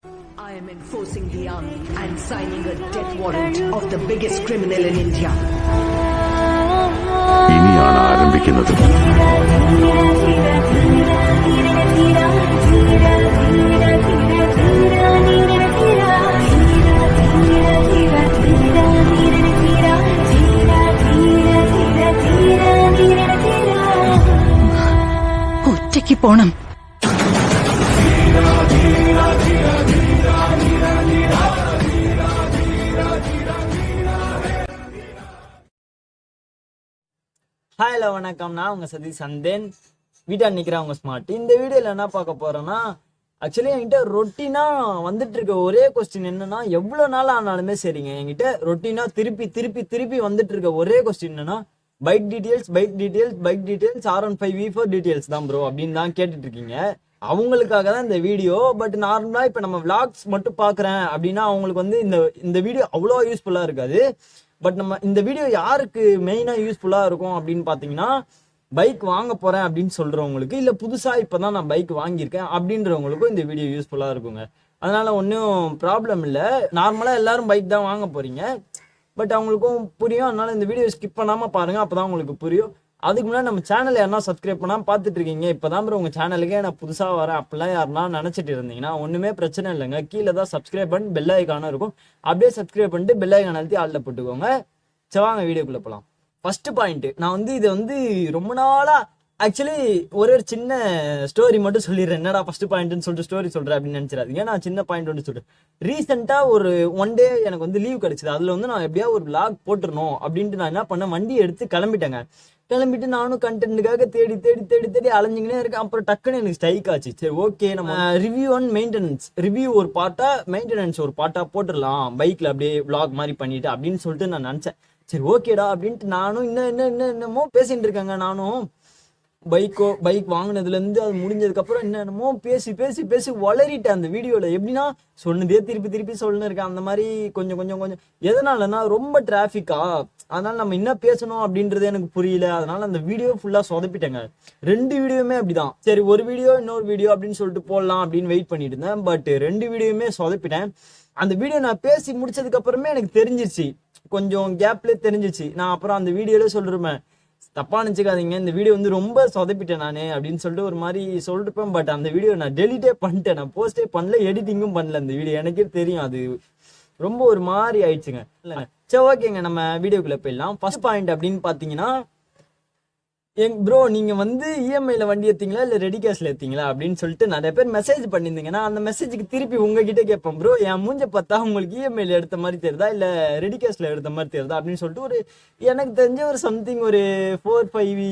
I am enforcing the army and signing a death warrant of the biggest criminal in India. ഇനിയാണ് ആരംഭിക്കുന്നത്. ഒറ്റയ്ക്ക് പോണം. Hi hello வணக்கம், நான் உங்கள் சதீஷ் சந்தேன். வீட்டாக நிற்கிறேன் உங்கள் ஸ்மார்ட். இந்த வீடியோவில் என்ன பார்க்க போகிறேன்னா, ஆக்சுவலி என்கிட்ட ரொட்டீனாக வந்துட்டு இருக்க ஒரே கொஸ்டின் என்னன்னா, எவ்வளோ நாள் ஆனாலுமே சரிங்க, என்கிட்ட ரொட்டீனாக திருப்பி வந்துட்டு இருக்க ஒரே கொஸ்டின் என்னன்னா, பைக் டீட்டெயில்ஸ் R15V4 டீட்டெயில்ஸ் தான் ப்ரோ அப்படின்னு தான் கேட்டுட்டு இருக்கீங்க. அவங்களுக்காக தான் இந்த வீடியோ. பட் நார்மலாக இப்போ நம்ம விளாக்ஸ் மட்டும் பார்க்குறேன் அப்படின்னா அவங்களுக்கு வந்து இந்த வீடியோ அவ்வளோ யூஸ்ஃபுல்லாக இருக்காது. பட் நம்ம இந்த வீடியோ யாருக்கு மெயினாக யூஸ்ஃபுல்லாக இருக்கும் அப்படின்னு பார்த்தீங்கன்னா, பைக் வாங்க போகிறேன் அப்படின்னு சொல்கிறவங்களுக்கு, இல்லை புதுசாக இப்போ தான் நான் பைக் வாங்கியிருக்கேன் அப்படின்றவங்களுக்கும் இந்த வீடியோ யூஸ்ஃபுல்லாக இருக்குங்க. அதனால் ஒன்றும் ப்ராப்ளம் இல்லை. நார்மலாக எல்லாரும் பைக் தான் வாங்க போகிறீங்க, பட் அவங்களுக்கும் புரியும். அதனால இந்த வீடியோ ஸ்கிப் பண்ணாமல் பாருங்கள், அப்போ தான் உங்களுக்கு புரியும். அதுக்கு முன்னாடி நம்ம சேனலை யாருன்னா சப்ஸ்கிரைப் பண்ணாமல் பார்த்துட்டு இருக்கீங்க, இப்போ தான் ப்ரோ உங்கள் சேனலுக்கே நான் புதுசாக வரேன் அப்படிலாம் யாருன்னா நினச்சிட்டு இருந்தீங்கன்னா ஒன்றுமே பிரச்சனை இல்லைங்க. கீழே தான் சப்ஸ்கிரைப் பண்ணி பெல் ஐக்கானும் இருக்கும், அப்படியே சப்ஸ்கிரைப் பண்ணிட்டு பெல் ஐக்கான் அழுத்தி ஆளில் போட்டுக்கோங்க. சரி வாங்க வீடியோக்குள்ளே போகலாம். ஃபர்ஸ்ட் பாயிண்ட், நான் வந்து இதை வந்து ரொம்ப நாளாக ஆக்சுவலி ஒரு சின்ன ஸ்டோரி மட்டும் சொல்லிடுறேன். என்னடா ஃபர்ஸ்ட் பாயிண்ட்னு சொல்லிட்டு ஸ்டோரி சொல்கிறேன் அப்படின்னு நினச்சிடாதீங்க. நான் சின்ன பாயிண்ட் ஒன்று சொல்கிறேன். ரீசெண்டாக ஒரு ஒன் டே எனக்கு வந்து லீவ் கிடச்சிது. அதில் வந்து நான் எப்படியா ஒரு vlog போட்டுருணும் அப்படின்ட்டு நான் என்ன பண்ணேன், வண்டி எடுத்து கிளம்பிட்டு நானும் கண்டென்ட்டுக்காக தேடி அலைஞ்சிங்கன்னே இருக்கேன். அப்புறம் டக்குன்னு எனக்கு ஸ்ட்ரைக் ஆச்சு. சரி ஓகே, நம்ம ரிவ்யூ அண்ட் மெயின்டெனன்ஸ், ரிவ்யூ ஒரு பாட்டா மெயின்டெனன்ஸ் ஒரு பாட்டா போட்டுடலாம் பைக்கில் அப்படியே vlog மாதிரி பண்ணிட்டு அப்படின்னு சொல்லிட்டு நான் நினச்சேன். சரி ஓகேடா அப்படின்ட்டு நானும் என்னமோ பேசிட்டு இருக்காங்க. நானும் பைக் வாங்கினதுலேருந்து அது முடிஞ்சதுக்கப்புறம் என்னென்னமோ பேசி வளரிட்டேன் அந்த வீடியோவில். எப்படின்னா சொன்னதே திருப்பி சொல்லின்னு இருக்கேன். அந்த மாதிரி கொஞ்சம் எதனாலன்னா ரொம்ப டிராஃபிக்கா, அதனால நம்ம என்ன பேசணும் அப்படின்றது எனக்கு புரியல. அதனால அந்த வீடியோ ஃபுல்லாக சொதப்பிட்டேங்க. 2 வீடியோவுமே அப்படிதான். சரி ஒரு வீடியோ இன்னொரு வீடியோ அப்படின்னு சொல்லிட்டு போடலாம் அப்படின்னு வெயிட் பண்ணிட்டு இருந்தேன். பட் 2 வீடியோவுமே சொதப்பிட்டேன். அந்த வீடியோ நான் பேசி முடிச்சதுக்கு அப்புறமே எனக்கு தெரிஞ்சிருச்சு, கொஞ்சம் கேப்லேயே தெரிஞ்சிச்சு. நான் அப்புறம் அந்த வீடியோல சொல்லிருப்பேன், தப்பா நினச்சிக்காதீங்க, இந்த வீடியோ வந்து ரொம்ப சொதப்பிட்டேன் நான் அப்படின்னு சொல்லிட்டு ஒரு மாதிரி சொல்லிருப்பேன். பட் அந்த வீடியோ நான் டெலிட்டே பண்ணிட்டேன், நான் போஸ்டே பண்ணல, எடிட்டிங்கும் பண்ணல. அந்த வீடியோ எனக்கே தெரியும் அது ரொம்ப ஒரு மாதிரி ஆயிடுச்சுங்க. இல்லைங்க, சரி ஓகேங்க, நம்ம வீடியோக்குள்ள போயிடலாம். ஃபர்ஸ்ட் பாயிண்ட் அப்படின்னு பார்த்தீங்கன்னா, ப்ரோ நீங்கள் வந்து இஎம்ஐல வண்டி எடுத்தீங்களா இல்லை ரெடி கேஷில் எடுத்தீங்களா அப்படின்னு சொல்லிட்டு நிறைய பேர் மெசேஜ் பண்ணியிருந்தீங்கன்னா, அந்த மெசேஜுக்கு திருப்பி உங்ககிட்ட கேட்பேன், ப்ரோ என் மூஞ்ச பார்த்தா உங்களுக்கு இஎம்ஐல எடுத்த மாதிரி தெரியுதா இல்லை ரெடி கேஷில் எடுத்த மாதிரி தெரியுதா அப்படின்னு சொல்லிட்டு ஒரு எனக்கு தெரிஞ்ச ஒரு சம்திங் ஒரு 4-5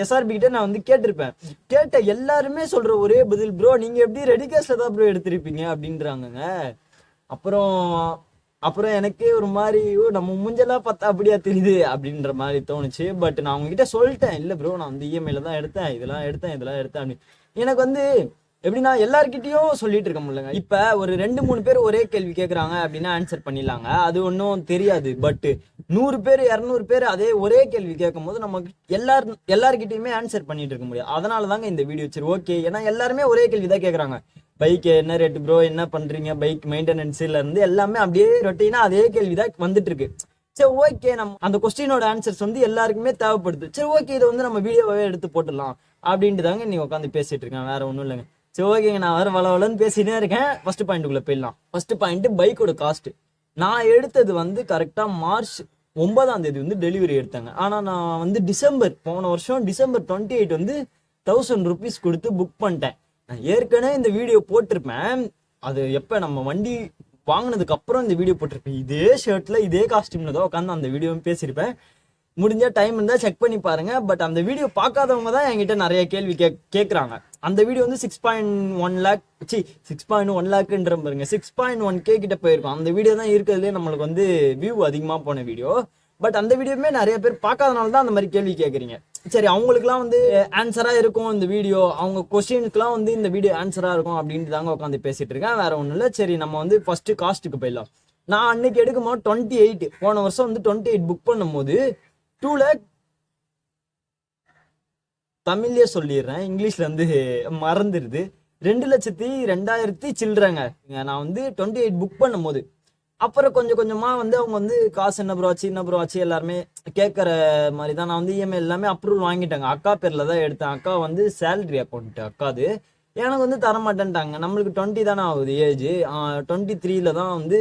எஸ்ஆர்பி கிட்ட நான் வந்து கேட்டிருப்பேன். கேட்ட எல்லாருமே சொல்கிற ஒரே பதில், ப்ரோ நீங்கள் எப்படி ரெடி கேஷில் தான் ப்ரோ எடுத்திருப்பீங்க அப்படின்றாங்கங்க. அப்புறம் எனக்கே ஒரு மாதிரி நம்ம மூஞ்செல்லாம் பார்த்தா அப்படியா தெரியுது அப்படின்ற மாதிரி தோணுச்சு. பட் நான் உங்ககிட்ட சொல்லிட்டேன், இல்லை ப்ரோ நான் வந்து இஎம்ஐல தான் எடுத்தேன், இதெல்லாம் எடுத்தேன் அப்படின்னு. எனக்கு வந்து எப்படின்னா எல்லார்கிட்டையும் சொல்லிட்டு இருக்க முடியலங்க. இப்போ ஒரு 2-3 பேர் ஒரே கேள்வி கேட்குறாங்க அப்படின்னா ஆன்சர் பண்ணிடலாங்க, அது ஒன்றும் தெரியாது. பட் 100 பேர் 200 பேர் அதே ஒரே கேள்வி கேட்கும் போது நமக்கு எல்லார்கிட்டையுமே ஆன்சர் பண்ணிட்டு இருக்க முடியாது. அதனால தாங்க இந்த வீடியோ. சரி ஓகே, ஏன்னா எல்லாருமே ஒரே கேள்வி தான் கேட்குறாங்க, பைக் என்ன ரேட்டு ப்ரோ, என்ன பண்றீங்க, பைக் மெயின்டெனன்ஸ்ல இருந்து எல்லாமே அப்படியே ரொட்டீனா அதே கேள்விதான் வந்துட்டு இருக்கு. சரி ஓகே, நம்ம அந்த கொஸ்டினோட ஆன்சர்ஸ் வந்து எல்லாருக்குமே தேவைப்படுது. சரி ஓகே, இதை வந்து நம்ம வீடியோவே எடுத்து போட்டுடலாம் அப்படின்ட்டு தாங்க நீ உட்காந்து பேசிட்டு இருக்கேன், வேற ஒன்றும் இல்லைங்க. சரி ஓகேங்க, நான் வேற வளவலன்னு பேசினே இருக்கேன். ஃபர்ஸ்ட் பாயிண்ட்டுக்குள்ள போயிடலாம். ஃபர்ஸ்ட் பாயிண்ட், பைக்கோட காஸ்ட். நான் எடுத்தது வந்து கரெக்டா மார்ச் 9ஆம் தேதி வந்து டெலிவரி எடுத்தாங்க. ஆனா நான் வந்து போன வருஷம் டிசம்பர் 28 வந்து 1000 rupees கொடுத்து புக் பண்ணிட்டேன். நான் ஏற்கனவே இந்த வீடியோ போட்டிருப்பேன், அது எப்போ நம்ம வண்டி வாங்கினதுக்கு அப்புறம் இந்த வீடியோ போட்டிருப்பேன். இதே ஷர்ட்ல இதே காஸ்டியூம்ல தான் உட்காந்து அந்த வீடியோவும் பேசியிருப்பேன். முடிஞ்ச டைம் இருந்தால் செக் பண்ணி பாருங்க. பட் அந்த வீடியோ பார்க்காதவங்க தான் என்கிட்ட நிறைய கேள்வி கேட்குறாங்க. அந்த வீடியோ வந்து 6.1 lakh 6.1 lakhன்ற பாருங்க 6.1K கிட்ட போயிருக்கும். அந்த வீடியோ தான் இருக்கிறதுலே நம்மளுக்கு வந்து வியூ அதிகமாக போன வீடியோ. பட் அந்த வீடியோவுமே நிறைய பேர் பார்க்காதனால தான் அந்த மாதிரி கேள்வி கேட்குறீங்க. சரி, அவங்களுக்குலாம் வந்து ஆன்சரா இருக்கும் இந்த வீடியோ, அவங்க கொஸ்டினுக்குலாம் வந்து இந்த வீடியோ ஆன்சரா இருக்கும் அப்படின்ட்டு தாங்க உட்காந்து பேசிட்டு இருக்கேன், வேற ஒன்றும் இல்லை. சரி, நம்ம வந்து ஃபர்ஸ்ட் காஸ்ட்டுக்கு போயிடலாம். நான் அன்னைக்கு எடுக்கும்போது 28, போன வருஷம் வந்து 28 புக் பண்ணும் போது 2 lakh, தமிழ்லயே சொல்லிடுறேன், இங்கிலீஷ்ல வந்து மறந்துடுது. 2,02,000 சில்றங்க. நான் வந்து 28 புக் பண்ணும் போது அப்புறம் கொஞ்சம் கொஞ்சமா வந்து அவங்க வந்து காசு என்ன ப்ரோ ஆச்சு எல்லாருமே கேட்கற மாதிரி தான். நான் வந்து இஎம்ஐ எல்லாமே அப்ரூவல் வாங்கிட்டாங்க. அக்கா பேர்ல தான் எடுத்தேன். அக்கா வந்து சேலரி அக்கௌண்ட் அக்காது. எனக்கு வந்து தர மாட்டேன்ட்டாங்க. நம்மளுக்கு 20 தானே ஆகுது ஏஜ். 23ல தான் வந்து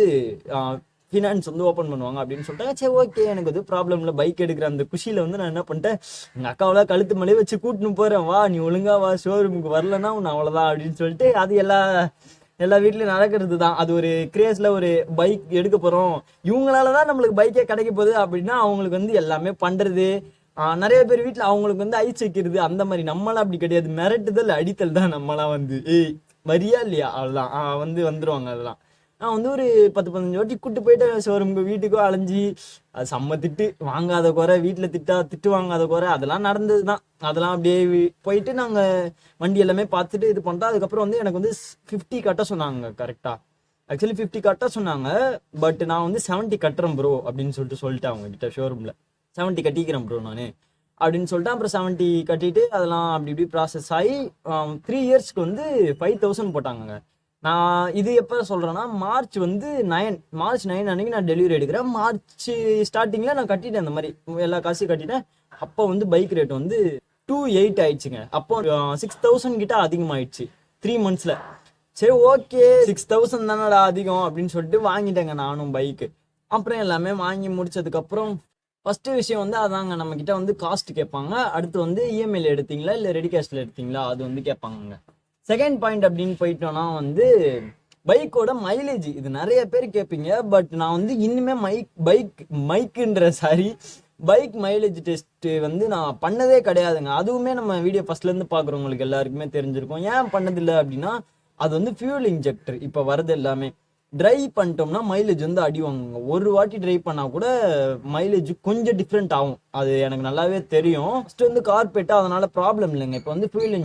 ஃபினான்ஸ் வந்து ஓப்பன் பண்ணுவாங்க அப்படின்னு சொல்லிட்டாங்க. சரி ஓகே, எனக்கு வந்து ப்ராப்ளம் இல்லை. பைக் எடுக்கிற அந்த குஷியில வந்து நான் என்ன பண்ணிட்டேன், எங்கள் அக்காவெல்லாம் கழுத்து மலையை வச்சு கூட்டின்னு போறேன், வா நீ ஒழுங்கா வா, ஷோரூமுக்கு வரலன்னா உன்னை அவ்வளோதான் அப்படின்னு சொல்லிட்டு, அது எல்லா வீட்லயும் நடக்கிறது தான். அது ஒரு கிரேஸ்ல ஒரு பைக் எடுக்க போறோம், இவங்களாலதான் நம்மளுக்கு பைக்கே கிடைக்க போகுது அப்படின்னா அவங்களுக்கு வந்து எல்லாமே பண்றது. நிறைய பேர் வீட்டுல அவங்களுக்கு வந்து ஐஸ் வைக்கிறது அந்த மாதிரி. நம்மளாம் அப்படி கிடையாது. மிரட்டுதல் அடித்தல் தான். நம்மளாம் வந்து ஏய் வரியா இல்லையா அவ்வளவுதான் வந்து வந்துருவாங்க. அதெல்லாம் நான் வந்து ஒரு 10-15 வாட்டி கூட்டு போயிட்டு ஷோரூமுக்கு வீட்டுக்கோ அலைஞ்சி அது செம்ம திட்டு வாங்காத குறை, வீட்டுல திட்டு வாங்காத குறை, அதெல்லாம் நடந்ததுதான். அதெல்லாம் அப்படியே போயிட்டு நாங்க வண்டி எல்லாமே பார்த்துட்டு இது பண்ணிட்டோம். அதுக்கப்புறம் வந்து எனக்கு வந்து 50 கட்ட சொன்னாங்க. கரெக்டா ஆக்சுவலி 50 கட்ட சொன்னாங்க. பட் நான் வந்து 70 கட்டுறேன் ப்ரோ அப்படின்னு சொல்லிட்டேன் அவங்க கிட்ட ஷோரூம்ல. 70 கட்டிக்கிறேன் ப்ரோ நான் அப்படின்னு சொல்லிட்டு அப்புறம் 70 கட்டிட்டு அதெல்லாம் அப்படி இப்படி ப்ராசஸ் ஆகி 3 இயர்ஸ்க்கு வந்து 5,000 போட்டாங்க. நான் இது எப்போ சொல்றேன்னா மார்ச் 9 அன்னைக்கு நான் டெலிவரி எடுக்கிறேன். மார்ச் ஸ்டார்டிங்ல நான் கட்டிட்டேன். அந்த மாதிரி எல்லா காசையும் கட்டிட்டேன். அப்போ வந்து பைக் ரேட் வந்து 2,800 ஆயிடுச்சுங்க. அப்போ 6,000 கிட்ட அதிகமாயிடுச்சு 3 monthsல. சரி ஓகே 6,000 தானடா அதிகம் அப்படின்னு சொல்லிட்டு வாங்கிட்டேங்க நானும் பைக்கு. அப்புறம் எல்லாமே வாங்கி முடிச்சதுக்கு அப்புறம் ஃபர்ஸ்ட் விஷயம் வந்து அதாங்க, நம்ம கிட்ட வந்து காஸ்ட் கேட்பாங்க. அடுத்து வந்து இஎம்ஐல எடுத்தீங்களா இல்லை ரெடி கேஷ்ல எடுத்தீங்களா அது வந்து கேட்பாங்க. செகண்ட் பாயிண்ட் அப்படின்னு போயிட்டோம்னா வந்து பைக்கோட மைலேஜ். இது நிறைய பேர் கேட்பீங்க. பட் நான் வந்து இன்னுமே பைக் மைலேஜ் டெஸ்ட் வந்து நான் பண்ணதே கிடையாதுங்க. அதுவுமே நம்ம வீடியோ ஃபர்ஸ்ட்ல இருந்து பாக்குறவங்களுக்கு எல்லாருக்குமே தெரிஞ்சிருக்கும். ஏன் பண்ணதில்லை அப்படின்னா அது வந்து ஃபியூல் இன்ஜெக்டர் இப்போ வரது எல்லாமே ட்ரைவ் பண்ணிட்டோம்னா மைலேஜ் வந்து அடி வாங்குங்க. ஒரு வாட்டி ட்ரைவ் பண்ணா கூட மைலேஜ் கொஞ்சம் டிஃப்ரெண்ட் ஆகும். அது எனக்கு நல்லாவே தெரியும். ஃபர்ஸ்ட் வந்து கார்பெட்டா அதனால ப்ராப்ளம் இல்லைங்க. இப்போ வந்து ஃபியூல்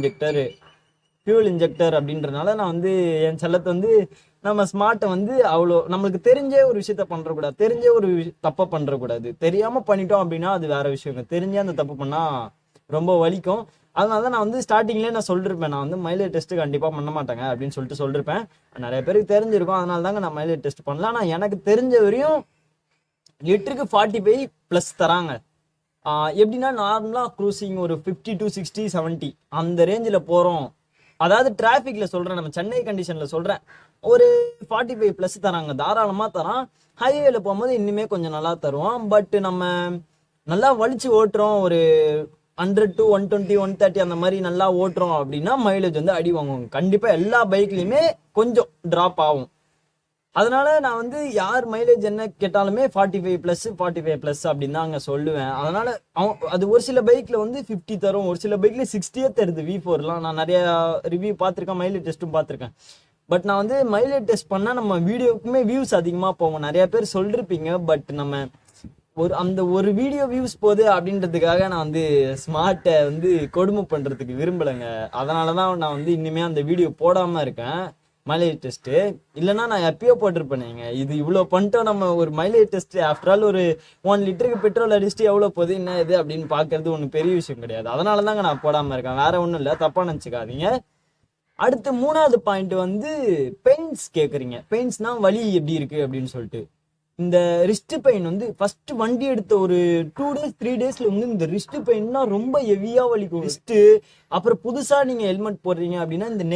இன்ஜெக்டர் அப்படின்றனால நான் வந்து என் செல்லத்தை வந்து நம்ம ஸ்மார்ட்டை வந்து அவ்வளோ நம்மளுக்கு தெரிஞ்சே ஒரு விஷயத்த பண்றக்கூடாது, தெரிஞ்சே ஒரு தப்பை பண்றக்கூடாது. தெரியாம பண்ணிட்டோம் அப்படின்னா அது வேற விஷயங்க. தெரிஞ்சே அந்த தப்பு பண்ணா ரொம்ப வலிக்கும். அதனாலதான் நான் வந்து ஸ்டார்டிங்லேயே நான் சொல்லிருப்பேன், நான் வந்து மைலேஜ் டெஸ்ட் கண்டிப்பா பண்ண மாட்டேங்க அப்படின்னு சொல்லிட்டு சொல்லிருப்பேன். நிறைய பேருக்கு தெரிஞ்சிருக்கும். அதனால தாங்க நான் மைலேஜ் டெஸ்ட் பண்ணல. ஆனால் எனக்கு தெரிஞ்ச வரையும் லிட்டருக்கு 45+ தராங்க. எப்படின்னா நார்மலா க்ரூசிங் ஒரு 50 to 60 70 அந்த ரேஞ்சில் போறோம். அதாவது டிராபிக்ல சொல்றேன், நம்ம சென்னை கண்டிஷன்ல சொல்றேன், ஒரு 45+ தராங்க. தாராளமா தரான். ஹைவேல போகும்போது இன்னுமே கொஞ்சம் நல்லா தருவான். பட் நம்ம நல்லா வலிச்சு ஓட்டுறோம், ஒரு 100 to 120 130 அந்த மாதிரி நல்லா ஓட்டுறோம் அப்படின்னா மைலேஜ் வந்து அடி வாங்குவாங்க. கண்டிப்பா எல்லா பைக்லயுமே கொஞ்சம் டிராப் ஆகும். அதனால நான் வந்து யார் மைலேஜ் என்ன கேட்டாலுமே 45+ அப்படின்னு தான் அங்க சொல்லுவேன். அதனால அது ஒரு சில பைக்ல வந்து 50 தரும், ஒரு சில பைக்ல 60 தருது. V4லாம் நான் நிறைய ரிவ்யூ பார்த்துருக்கேன், மைலேஜ் டெஸ்ட்டும் பார்த்துருக்கேன். பட் நான் வந்து மைலேஜ் டெஸ்ட் பண்ணா நம்ம வீடியோக்குமே வியூஸ் அதிகமா போகும். நிறைய பேர் சொல்லிருப்பீங்க. பட் நம்ம அந்த ஒரு வீடியோ வியூஸ் போகுது அப்படின்றதுக்காக நான் வந்து ஸ்மார்ட்டை வந்து கொடுமை பண்றதுக்கு விரும்பலைங்க. அதனாலதான் நான் வந்து இனிமே அந்த வீடியோ போடாம இருக்கேன் மைலேஜ் டெஸ்ட். இல்லைன்னா நான் எப்பயோ போட்டிருப்பேங்க. இது இவ்வளோ பண்ணிட்டோம் நம்ம ஒரு மைலேஜ் டெஸ்ட். ஆஃப்டர் ஆல் ஒரு 1 லிட்டருக்கு பெட்ரோல் அடிச்சுட்டு எவ்வளோ போகுது என்ன இது அப்படின்னு பாக்குறது ஒன்றும் பெரிய விஷயம் கிடையாது. அதனால தாங்க நான் போடாம இருக்கேன், வேற ஒன்றும் இல்லை, தப்பா நினச்சிக்காதீங்க. அடுத்து 3வது பாயிண்ட் வந்து பெயின்ஸ் கேட்குறீங்க. பெயின்ஸ்னா வலி எப்படி இருக்கு அப்படின்னு சொல்லிட்டு. இந்த ரிஸ்ட் பெயின் வந்து ஃபர்ஸ்ட் வண்டி எடுத்த ஒரு 2 days 3 daysல வந்து இந்த ரிஸ்ட் பெயின்னா ரொம்ப ஹெவியா வலிக்கும் ரிஸ்ட். அப்புறம் புதுசா நீங்க ஹெல்மெட் போடுறீங்க அப்படின்னா இந்த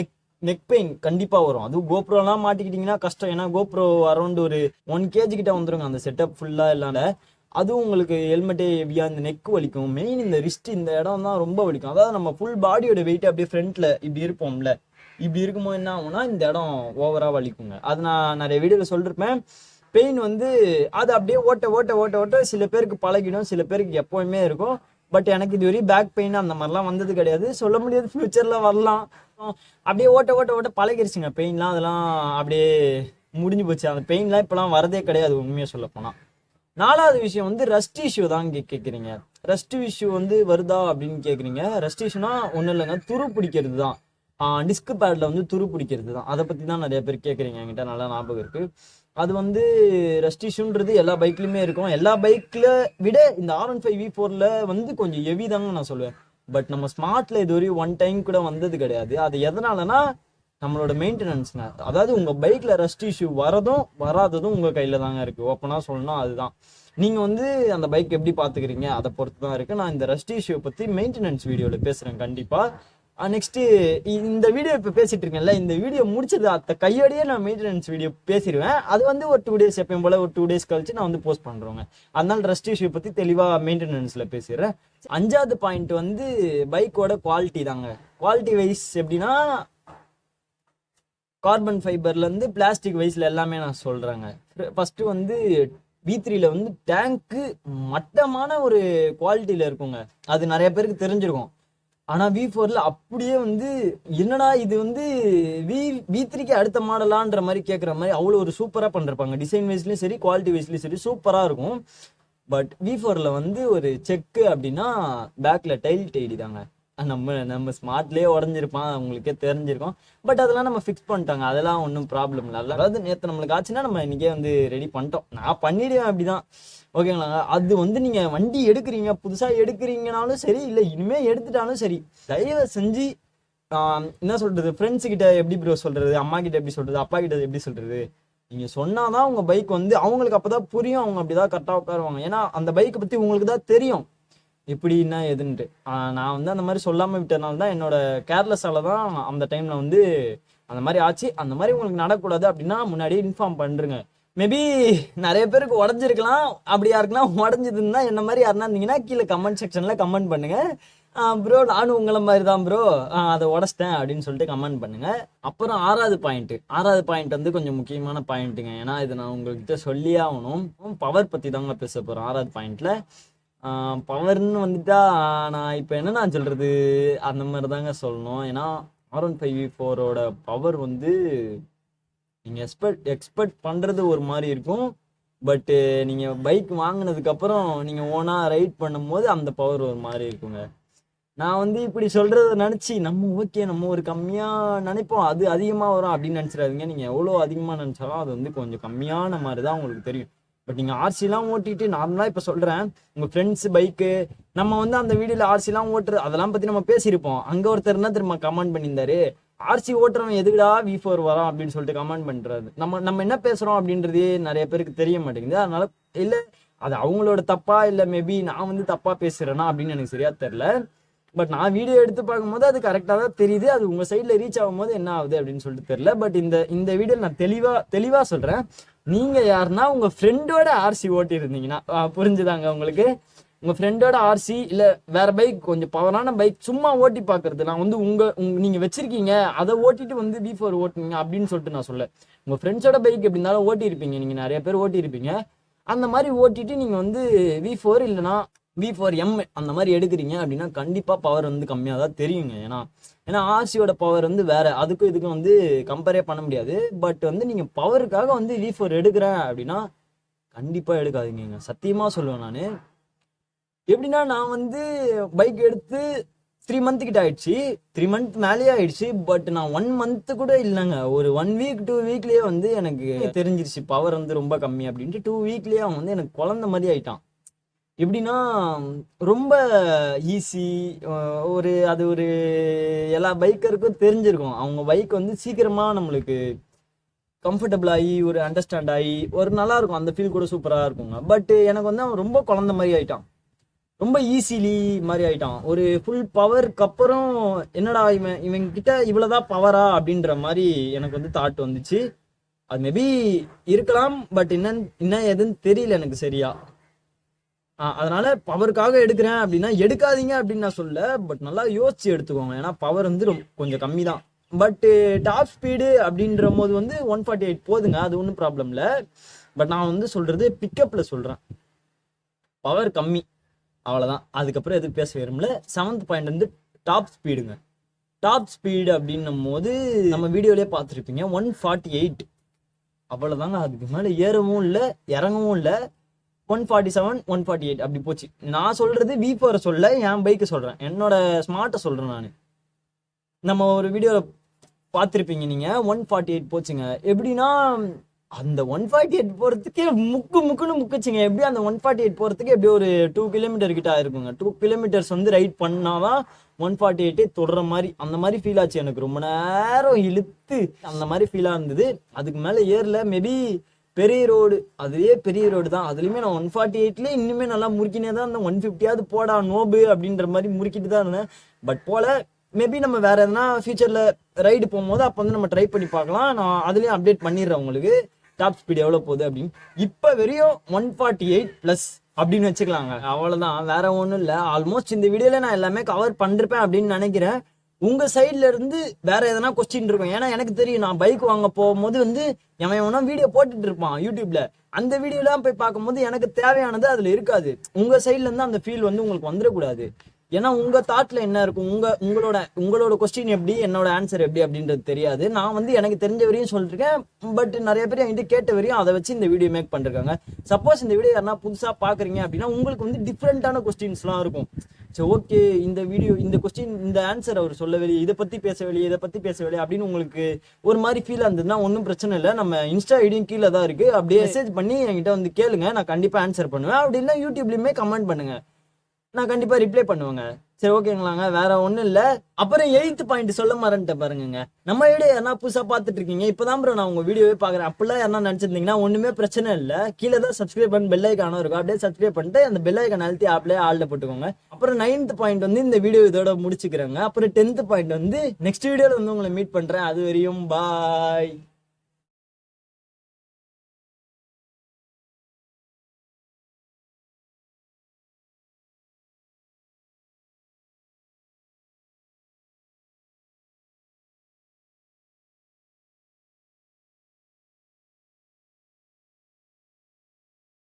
நெக் பெயின் கண்டிப்பா வரும். அதுவும் கோப்ரோலாம் மாட்டிக்கிட்டீங்கன்னா கஷ்டம். ஏன்னா கோப்ரோ அரௌண்ட் ஒரு 1 kg கிட்ட வந்துருங்க அந்த செட்டப் ஃபுல்லா இல்லாத. அதுவும் உங்களுக்கு ஹெல்மெட்டே ஹெவியா இந்த நெக் வலிக்கும். மெயின் இந்த ரிஸ்ட் இந்த இடம் தான் ரொம்ப வலிக்கும். அதாவது நம்ம ஃபுல் பாடியோட வெயிட் அப்படியே ஃப்ரண்ட்ல இப்படி இருப்போம்ல, இப்படி இருக்கும்போது என்ன ஆகும்னா இந்த இடம் ஓவரா வலிக்குங்க. அது நான் நிறைய வீடியோல சொல்லிருப்பேன். பெயின் வந்து அது அப்படியே ஓட்ட சில பேருக்கு பழகிடும், சில பேருக்கு எப்பவுமே இருக்கும். பட் எனக்கு இது வரையும் பேக் பெயின் அந்த மாதிரிலாம் வந்தது கிடையாது. சொல்ல முடியாது, ஃபியூச்சர்ல வரலாம். அப்படியே ஓட்ட பழகிருச்சுங்க பெயின்லாம். அதெல்லாம் அப்படியே முடிஞ்சு போச்சு. அந்த பெயின்லாம் இப்பெல்லாம் வரதே கிடையாது உண்மையா சொல்ல போனா. 4வது விஷயம் வந்து ரஸ்ட் இஷ்யூ தான் கேட்குறீங்க. ரஸ்ட் இஷ்யூ வந்து வருதா அப்படின்னு கேட்குறீங்க. ரஸ்ட் இஷ்யூனா ஒன்றும் இல்லைங்க, துரு பிடிக்கிறது தான். டிஸ்க் பேட்ல வந்து துரு பிடிக்கிறது தான். அதை பத்தி தான் நிறைய பேர் கேட்குறீங்க. என்கிட்ட நல்லா ஞாபகம் இருக்கு. அது வந்து ரஸ்ட் இஷ்யூன்றது எல்லா பைக்லயுமே இருக்கும். எல்லா பைக்ல விட இந்த R15 V4ல வந்து கொஞ்சம் ஹெவி தாங்க நான் சொல்லுவேன். பட் நம்ம ஸ்மார்ட்ல இது வரையும் 1 time கூட வந்தது கிடையாது. அது எதனாலனா நம்மளோட மெயின்டெனன்ஸ்ங்க. அதாவது உங்க பைக்ல ரஸ்ட் இஷ்யூ வரதும் வராததும் உங்க கையில தாங்க இருக்கு. ஓப்பனா சொல்லணும் அதுதான். நீங்க வந்து அந்த பைக் எப்படி பாத்துக்கிறீங்க அதை பொறுத்து தான் இருக்கு. நான் இந்த ரஸ்ட் இஷ்யூ பத்தி மெயின்டெனன்ஸ் வீடியோல பேசுறேன் கண்டிப்பா. நெக்ஸ்ட் இந்த வீடியோ இப்ப பேசிட்டு இருக்கேன்ல, இந்த வீடியோ முடிச்சது அத்த கையோடயே நான் மெயின்டெனன்ஸ் வீடியோ பேசிடுவேன். அது வந்து ஒரு 2 days எப்பயும் போல ஒரு 2 days கழிச்சு நான் வந்து போஸ்ட் பண்றோங்க. அதனால ரஸ்ட் இஷ்யூ பத்தி தெளிவா மெயின்டெனன்ஸ்ல பேசிடுறேன். 5வது பாயிண்ட் வந்து பைக்கோட குவாலிட்டி தாங்க. குவாலிட்டி வைஸ் எப்படின்னா கார்பன் ஃபைபர்ல இருந்து பிளாஸ்டிக் வைஸ்ல எல்லாமே நான் சொல்றேங்க. ஃபர்ஸ்ட் வந்து V3ல வந்து டேங்க்கு மட்டமான ஒரு குவாலிட்டியில இருக்குங்க. அது நிறைய பேருக்கு தெரிஞ்சிருக்கும். ஆனா V4ல அப்படியே வந்து என்னடா இது வந்து V3க்கு அடுத்த மாடலான்ற மாதிரி கேட்குற மாதிரி அவ்வளோ ஒரு சூப்பரா பண்ணிருப்பாங்க. டிசைன் வைஸ்லயும் சரி குவாலிட்டி வைஸ்லயும் சரி சூப்பரா இருக்கும். பட் V4ல வந்து ஒரு செக்கு அப்படின்னா பேக்ல டைல் டைடி தாங்க. நம்ம ஸ்மார்ட்லயே உடஞ்சிருப்பான், உங்களுக்கே தெரிஞ்சிருக்கும். பட் அதெல்லாம் நம்ம ஃபிக்ஸ் பண்ணிட்டாங்க, அதெல்லாம் ஒன்றும் ப்ராப்ளம் இல்லை. அதாவது நேற்று நம்மளுக்கு ஆச்சுன்னா நம்ம இன்னைக்கே வந்து ரெடி பண்ணிட்டோம். நான் பண்ணிடுவேன் அப்படிதான், ஓகேங்களா. அது வந்து நீங்க வண்டி எடுக்கிறீங்க, புதுசா எடுக்கிறீங்கனாலும் சரி, இல்லை இனிமே எடுத்துட்டாலும் சரி, தயவு செஞ்சு என்ன சொல்றது, ஃப்ரெண்ட்ஸ் கிட்ட எப்படி ப்ரோ சொல்றது, அம்மா கிட்ட எப்படி சொல்றது, அப்பா கிட்ட எப்படி சொல்றது, நீங்க சொன்னாதான் உங்க பைக் வந்து அவங்களுக்கு அப்பதான் புரியும். அவங்க அப்படிதான் கரெக்டா உட்காருவாங்க. ஏன்னா அந்த பைக்கை பத்தி உங்களுக்கு தான் தெரியும் எப்படின்னா எதுன்ட்டு. நான் வந்து அந்த மாதிரி சொல்லாம விட்டதுனால தான், என்னோட கேர்லெஸ்ஸால தான் அந்த டைம்ல வந்து அந்த மாதிரி ஆச்சு. அந்த மாதிரி உங்களுக்கு நடக்கூடாது அப்படின்னா முன்னாடியே இன்ஃபார்ம் பண்ணுறேங்க. மேபி நிறைய பேருக்கு உடஞ்சிருக்கலாம். அப்படி யாருக்குலாம் உடஞ்சதுன்னா என்ன மாதிரி யாருன்னா இருந்தீங்கன்னா கீழே கமெண்ட் செக்ஷன்ல கமெண்ட் பண்ணுங்க. ப்ரோ நானும் உங்களை மாதிரி தான் ப்ரோ, அதை உடச்சிட்டேன் அப்படின்னு சொல்லிட்டு கமெண்ட் பண்ணுங்க. அப்புறம் 6வது பாயிண்ட் வந்து கொஞ்சம் முக்கியமான பாயிண்ட்டுங்க. ஏன்னா இது நான் உங்கள்கிட்ட சொல்லியே ஆகணும். பவர் பத்தி தாங்க பேச போறோம் 6வது பாயிண்ட்ல. பவர்னு வந்துட்டா நான் இப்போ என்ன நான் சொல்றது, அந்த மாதிரி தாங்க சொல்லணும். ஏன்னா R15V4ஓட பவர் வந்து நீங்க எக்ஸ்பெக்ட் பண்றது ஒரு மாதிரி இருக்கும். பட் நீங்க பைக் வாங்கினதுக்கு அப்புறம் நீங்க ஓனா ரைட் பண்ணும்போது அந்த பவர் ஒரு மாதிரி இருக்குங்க. நான் வந்து இப்படி சொல்றத நினைச்சு நம்ம ஒரு கம்மியா நினைப்போம், அது அதிகமா வரும் அப்படின்னு நினைச்சிடாதீங்க. நீங்க எவ்வளவு அதிகமா நினைச்சாலும் அது வந்து கொஞ்சம் கம்மியான மாதிரி தான் உங்களுக்கு தெரியும். பட் நீங்க ஆர்சிலாம் ஓட்டிட்டு நார்மலா இப்ப சொல்றேன், உங்க ஃப்ரெண்ட்ஸ் பைக்கு நம்ம வந்து அந்த வீடியோல ஆர்சிலாம் ஓட்டுறது அதெல்லாம் பத்தி நம்ம பேசியிருப்போம். அங்க ஒருத்தர் என்ன திரும்ப கமெண்ட் பண்ணியிருந்தாரு, ஆர்சி ஓட்டுறவன் எதுக்குடா V4 வரான் அப்படின்னு சொல்லிட்டு கமெண்ட் பண்றாரு. நம்ம என்ன பேசுறோம் அப்படின்றதே நிறைய பேருக்கு தெரிய மாட்டேங்குது. அதனால இல்ல அது அவங்களோட தப்பா இல்ல மேபி நான் வந்து தப்பா பேசுறேன்னா அப்படின்னு எனக்கு சரியா தெரியல. பட் நான் வீடியோ எடுத்து பார்க்கும்போது அது கரெக்டாக தான் தெரியுது. அது உங்க சைட்ல ரீச் ஆகும்போது என்ன ஆகுது அப்படின்னு சொல்லிட்டு தெரியல. பட் இந்த வீடியோ நான் தெளிவா சொல்றேன். நீங்க யாருன்னா உங்க ஃப்ரெண்டோட ஆர்சி ஓட்டி இருந்தீங்கன்னா புரிஞ்சுதாங்க உங்களுக்கு. உங்க ஃப்ரெண்டோட ஆர்சி இல்ல வேற பைக் கொஞ்சம் பவரான பைக் சும்மா ஓட்டி பாக்குறது, நான் வந்து நீங்க வச்சிருக்கீங்க அதை ஓட்டிட்டு வந்து V4 ஓட்டுனீங்க அப்படின்னு சொல்லிட்டு நான் சொல்ல. உங்க ஃப்ரெண்ட்ஸோட பைக் எப்படி இருந்தாலும் ஓட்டி இருப்பீங்க, நீங்க நிறைய பேர் ஓட்டி இருப்பீங்க. அந்த மாதிரி ஓட்டிட்டு நீங்க வந்து V4 இல்லைன்னா V4M அந்த மாதிரி எடுக்கிறீங்க அப்படின்னா கண்டிப்பா பவர் வந்து கம்மியா தான் தெரியுங்க. ஏன்னா ஆர்சியோட பவர் வந்து வேற, அதுக்கும் இதுக்கும் வந்து கம்பேரே பண்ண முடியாது. பட் வந்து நீங்க பவருக்காக வந்து V4 எடுக்கிறேன் அப்படின்னா கண்டிப்பா எடுக்காதீங்க, சத்தியமா சொல்லுவேன். நான் எப்படின்னா நான் வந்து பைக் எடுத்து 3 month கிட்ட ஆயிடுச்சு, 3 month மேலேயே ஆயிடுச்சு. பட் நான் 1 month கூட இல்லைங்க, ஒரு 1 week 2 weekலயே வந்து எனக்கு தெரிஞ்சிருச்சு பவர் வந்து ரொம்ப கம்மி அப்படின்ட்டு. 2 weekலயே அவன் வந்து எனக்கு குழந்தை மாதிரி ஆயிட்டான். எப்படின்னா ரொம்ப ஈஸி, அது ஒரு எல்லா பைக்கருக்கும் தெரிஞ்சிருக்கும். அவங்க பைக் வந்து சீக்கிரமா நம்மளுக்கு கம்ஃபர்டபுள் ஆகி ஒரு அண்டர்ஸ்டாண்ட் ஆகி ஒரு நல்லா இருக்கும், அந்த ஃபீல் கூட சூப்பரா இருக்குங்க. பட் எனக்கு வந்து அவன் ரொம்ப குழந்தை மாதிரி ஆயிட்டான், ரொம்ப ஈஸிலி மாதிரி ஆயிட்டான். ஒரு ஃபுல் பவருக்கு அப்புறம் என்னடா இவன் கிட்ட இவ்வளவுதான் பவரா அப்படின்ற மாதிரி எனக்கு வந்து தாட் வந்துச்சு. அது மேபி இருக்கலாம், பட் என்ன எதுன்னு தெரியல எனக்கு சரியா. அதனால பவருக்காக எடுக்கிறேன் அப்படின்னா எடுக்காதீங்க அப்படின்னு நான் சொல்ல, பட் நல்லா யோசிச்சு எடுத்துக்கோங்க. ஏன்னா பவர் வந்து கொஞ்சம் கம்மி தான். பட் டாப் ஸ்பீடு அப்படின்ற போது வந்து 148 போதுங்க, அது ஒன்றும் ப்ராப்ளம் இல்லை. பட் நான் வந்து சொல்றது பிக்கப்ல சொல்றேன், பவர் கம்மி அவ்வளவுதான். அதுக்கப்புறம் எதுவும் பேச விரும்பல. 7th பாயிண்ட் வந்து டாப் ஸ்பீடுங்க. டாப் ஸ்பீடு அப்படின்னும் போது நம்ம வீடியோலயே பார்த்துருப்பீங்க 148 அவ்வளவுதாங்க. அதுக்கு மேல ஏறவும் இல்லை இறங்கவும் இல்லை. 147 148 அப்படி போச்சு. நான் சொல்றது V4 சொல்ல, என் பைக்கு சொல்றேன், என்னோட ஸ்மார்ட்டை சொல்றேன். நான் நம்ம ஒரு வீடியோல பார்த்துருப்பீங்க நீங்க, 148 போச்சுங்க. எப்படின்னா அந்த 148 போறதுக்கே முக்குன்னு முக்குச்சுங்க. எப்படி அந்த 148 போறதுக்கு எப்படி ஒரு 2 கிலோமீட்டர் கிட்ட ஆயிருக்குங்க. 2 கிலோமீட்டர்ஸ் வந்து ரைட் பண்ணாதான் 148 தொடர மாதிரி அந்த மாதிரி ஃபீல் ஆச்சு எனக்கு. ரொம்ப நேரம் இழுத்து அந்த மாதிரி ஃபீலா இருந்தது. அதுக்கு மேல ஏர்ல மேபி பெரிய ரோடு, அதுவே பெரிய ரோடு தான். அதுலயுமே நான் 148ல இன்னுமே நல்லா முறுக்கினே தான் அந்த 150யாவது போடா நோபு அப்படின்ற மாதிரி முறுக்கிட்டு தான் இருந்தேன். பட் போல மேபி நம்ம வேற எதனா ஃபியூச்சர்ல ரைடு போகும்போது அப்போ வந்து நம்ம ட்ரை பண்ணி பார்க்கலாம். நான் அதுலயும் அப்டேட் பண்ணிடுறேன் உங்களுக்கு டாப் ஸ்பீட் எவ்வளவு போகுது அப்படின்னு. இப்ப வெறும் 148+ அப்படின்னு வச்சுக்கலாங்க. அவ்வளவுதான், வேற ஒண்ணும் இல்ல. ஆல்மோஸ்ட் இந்த வீடியோல நான் எல்லாமே கவர் பண்ணிருப்பேன் அப்படின்னு நினைக்கிறேன். உங்க சைட்ல இருந்து வேற எதனா கொஸ்டின் இருக்கும். ஏன்னா எனக்கு தெரியும், நான் பைக் வாங்க போகும்போது வந்து எவன் வீடியோ போட்டுட்டு இருப்பான் யூடியூப்ல. அந்த வீடியோலாம் போய் பார்க்கும்போது எனக்கு தேவையானது அதுல இருக்காது. உங்க சைட்ல இருந்து அந்த ஃபீல் வந்து உங்களுக்கு வந்துடக்கூடாது. ஏன்னா உங்க தாட்ல என்ன இருக்கும், உங்களோட கொஸ்டின் எப்படி, என்னோட ஆன்சர் எப்படி அப்படின்றது தெரியாது. நான் வந்து எனக்கு தெரிஞ்ச வரையும் சொல்லிருக்கேன். பட் நிறைய பேர் என்கிட்ட கேட்ட வரையும் அதை வச்சு இந்த வீடியோ மேக் பண்ணிருக்காங்க. சப்போஸ் இந்த வீடியோ யாரா புதுசா பாக்குறீங்க அப்படின்னா உங்களுக்கு வந்து டிஃப்ரெண்டான கொஸ்டின்ஸ்லாம் இருக்கும். சரி ஓகே, இந்த வீடியோ இந்த கொஸ்டின் இந்த ஆன்சர் அவர் சொல்லவில்லை, இதை பத்தி பேசவில்லை அப்படின்னு உங்களுக்கு ஒரு மாதிரி ஃபீல் இருந்ததுன்னா ஒன்றும் பிரச்சனை இல்லை. நம்ம இன்ஸ்டா ஐடியும் கீழே தான் இருக்கு. அப்படியே மெசேஜ் பண்ணி என்கிட்ட வந்து கேளுங்க, நான் கண்டிப்பா ஆன்சர் பண்ணுவேன். அப்படின்னா யூடியூப்லயுமே கமெண்ட் பண்ணுங்க, நான் கண்டிப்பா ரிப்ளை பண்ணுவேங்க. சரி ஓகேங்களாங்க, வேற ஒண்ணும் இல்ல. அப்புறம் 8th பாயிண்ட் சொல்ல மறந்துட்டேன் பாருங்க. நம்ம வீடியோ யாரா புதுசா பாத்துட்டு இருக்கீங்க, இப்பதான் ப்ரோ நான் உங்க வீடியோவே பாக்குறேன் அப்படிலாம் யாரா நினைச்சிருந்தீங்கன்னா ஒண்ணுமே பிரச்சனை இல்ல. கீழே தான் சப்ஸ்கிரைப் பண்ணி பெல் ஐக்கானும் இருக்கும். அப்படியே சப்ஸ்கிரைப் பண்ணிட்டு அந்த பெல் ஐக்கான் அழுத்தி ஆப்லயே ஆள்ல போட்டுக்கோங்க. அப்புறம் 9th பாயிண்ட் வந்து இந்த வீடியோ இதோட முடிச்சுக்கிறேங்க. அப்புறம் 10th பாயிண்ட் வந்து நெக்ஸ்ட் வீடியோல வந்து உங்களை மீட் பண்றேன். அது வரையும் பாய்.